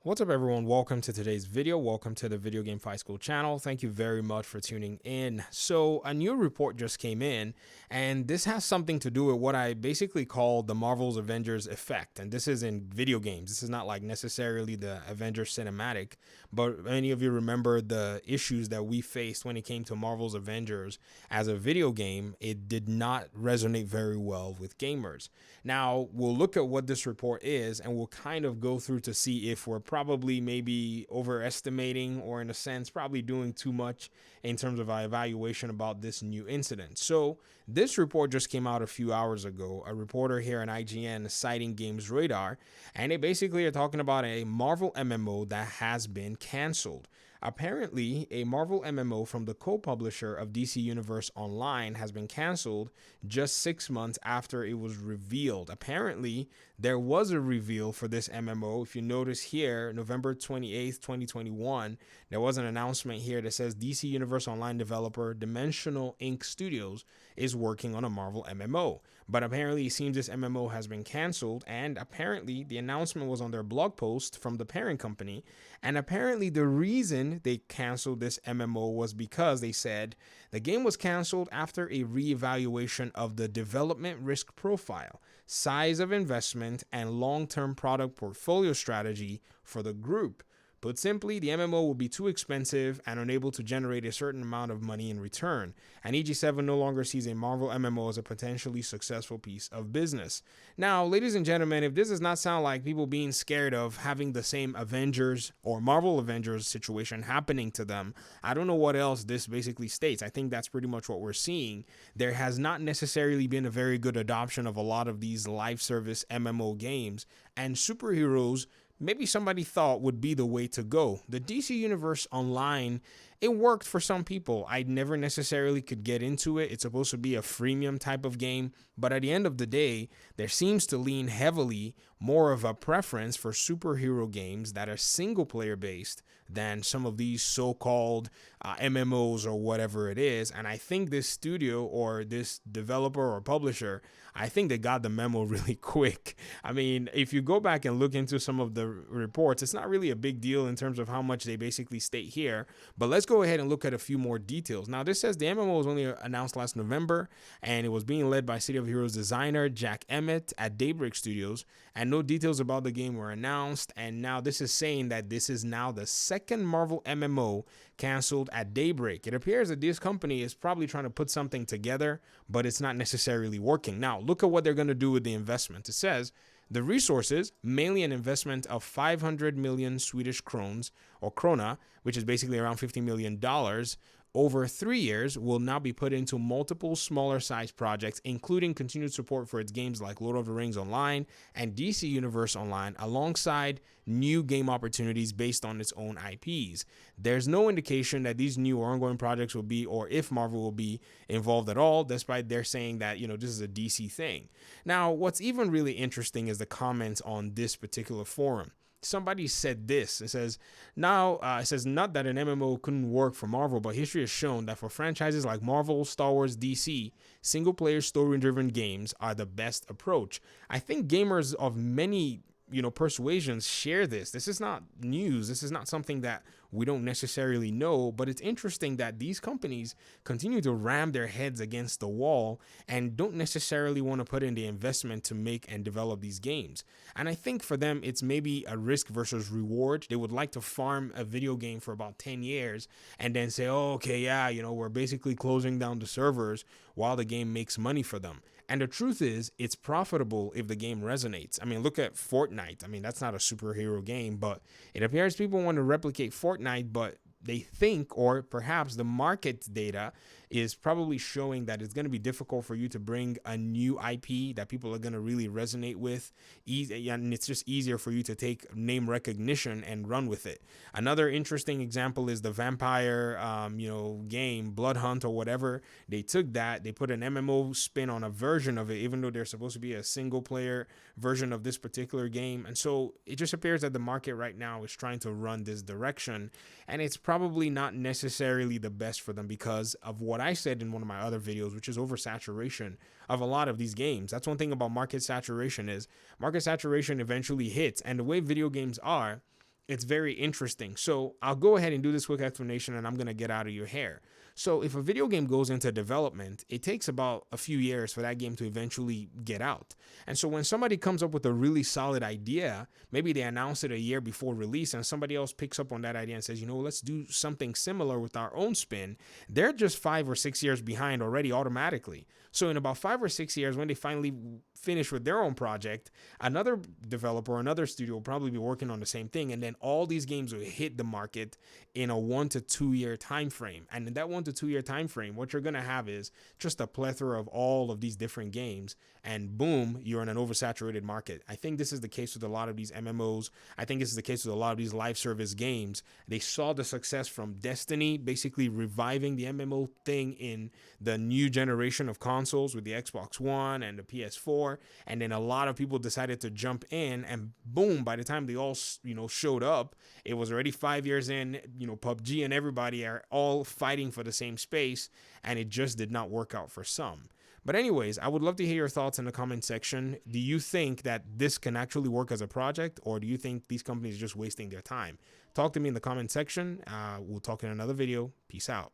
What's up, everyone? Welcome to today's video. Welcome to the Video Game Fight School channel. Thank you very much for tuning in. So a new report just came in, and this has something to do with what I basically call the Marvel's Avengers effect. And this is in video games. This is not like necessarily the Avengers cinematic, but many of you remember the issues that we faced when it came to Marvel's Avengers as a video game. It did not resonate very well with gamers. Now, we'll look at what this report is, and we'll kind of go through to see if we're probably maybe overestimating, or in a sense probably doing too much in terms of our evaluation about this new incident. So this report just came out a few hours ago. A reporter here in IGN citing Games Radar, and they basically are talking about a Marvel MMO that has been canceled. Apparently, a Marvel MMO from the co-publisher of DC Universe Online has been canceled just 6 months after it was revealed. Apparently, there was a reveal for this MMO. If you notice here, November 28th, 2021, there was an announcement here that says DC Universe Online developer Dimensional Inc. Studios is working on a Marvel MMO. But apparently, it seems this MMO has been canceled, and apparently the announcement was on their blog post from the parent company. And apparently the reason they canceled this MMO was because they said the game was canceled after a reevaluation of the development risk profile, size of investment, and long-term product portfolio strategy for the group. Put simply, the MMO will be too expensive and unable to generate a certain amount of money in return, and EG7 no longer sees a Marvel MMO as a potentially successful piece of business. Now, ladies and gentlemen, if this does not sound like people being scared of having the same Avengers or Marvel Avengers situation happening to them, I don't know what else this basically states. I think that's pretty much what we're seeing. There has not necessarily been a very good adoption of a lot of these live service MMO games, and superheroes maybe somebody thought would be the way to go. The DC Universe Online, it worked for some people. I never necessarily could get into it. It's supposed to be a freemium type of game, but at the end of the day, there seems to lean heavily more of a preference for superhero games that are single player based than some of these so-called MMOs or whatever it is. And I think this studio or this developer or publisher, I think they got the memo really quick. I mean, if you go back and look into some of the reports, it's not really a big deal in terms of how much they basically state here, but let's go ahead and look at a few more details. Now, this says the MMO was only announced last November, and it was being led by City of Heroes designer Jack Emmett at Daybreak Studios, and no details about the game were announced. And now this is saying that this is now the second Marvel MMO canceled at Daybreak. It appears that this company is probably trying to put something together, but it's not necessarily working. Now, look at what they're going to do with the investment. It says the resources, mainly an investment of 500 million Swedish krones or krona, which is basically around $50 million, over 3 years, will now be put into multiple smaller size projects, including continued support for its games like Lord of the Rings Online and DC Universe Online, alongside new game opportunities based on its own IPs. There's no indication that these new or ongoing projects will be, or if Marvel will be involved at all, despite their saying that, this is a DC thing. Now, what's even really interesting is the comments on this particular forum. Somebody said this. It says, not that an MMO couldn't work for Marvel, but history has shown that for franchises like Marvel, Star Wars, DC, single-player story-driven games are the best approach. I think gamers of many persuasions share this. This is not news. This is not something that we don't necessarily know, but it's interesting that these companies continue to ram their heads against the wall and don't necessarily want to put in the investment to make and develop these games. And I think for them, it's maybe a risk versus reward. They would like to farm a video game for about 10 years and then say, oh, okay, yeah, we're basically closing down the servers while the game makes money for them. And the truth is, it's profitable if the game resonates. I mean, look at Fortnite. I mean, that's not a superhero game, but it appears people want to replicate Fortnite, but they think, or perhaps the market data is probably showing that it's going to be difficult for you to bring a new IP that people are going to really resonate with. And it's just easier for you to take name recognition and run with it. Another interesting example is the vampire, game, Blood Hunt or whatever. They took that, they put an MMO spin on a version of it, even though there's supposed to be a single player version of this particular game. And so it just appears that the market right now is trying to run this direction, and it's probably not necessarily the best for them because of what I said in one of my other videos, which is oversaturation of a lot of these games. That's one thing about market saturation, is market saturation eventually hits, and the way video games are, It's very interesting. So I'll go ahead and do this quick explanation and I'm going to get out of your hair. So if a video game goes into development, it takes about a few years for that game to eventually get out. And so when somebody comes up with a really solid idea, maybe they announce it a year before release and somebody else picks up on that idea and says, you know, let's do something similar with our own spin. They're just 5 or 6 years behind already automatically. So in about 5 or 6 years, when they finally finish with their own project, another developer, another studio will probably be working on the same thing. And then all these games will hit the market in a 1 to 2 year time frame. And in that 1 to 2 year time frame, what you're going to have is just a plethora of all of these different games. And boom, you're in an oversaturated market. I think this is the case with a lot of these MMOs. I think this is the case with a lot of these live service games. They saw the success from Destiny, basically reviving the MMO thing in the new generation of consoles with the Xbox One and the PS4. And then a lot of people decided to jump in, and boom, by the time they all, showed up, it was already 5 years in. PUBG and everybody are all fighting for the same space, and it just did not work out for some. But anyways, I would love to hear your thoughts in the comment section. Do you think that this can actually work as a project, or do you think these companies are just wasting their time? Talk to me in the comment section. We'll talk in another video. Peace out.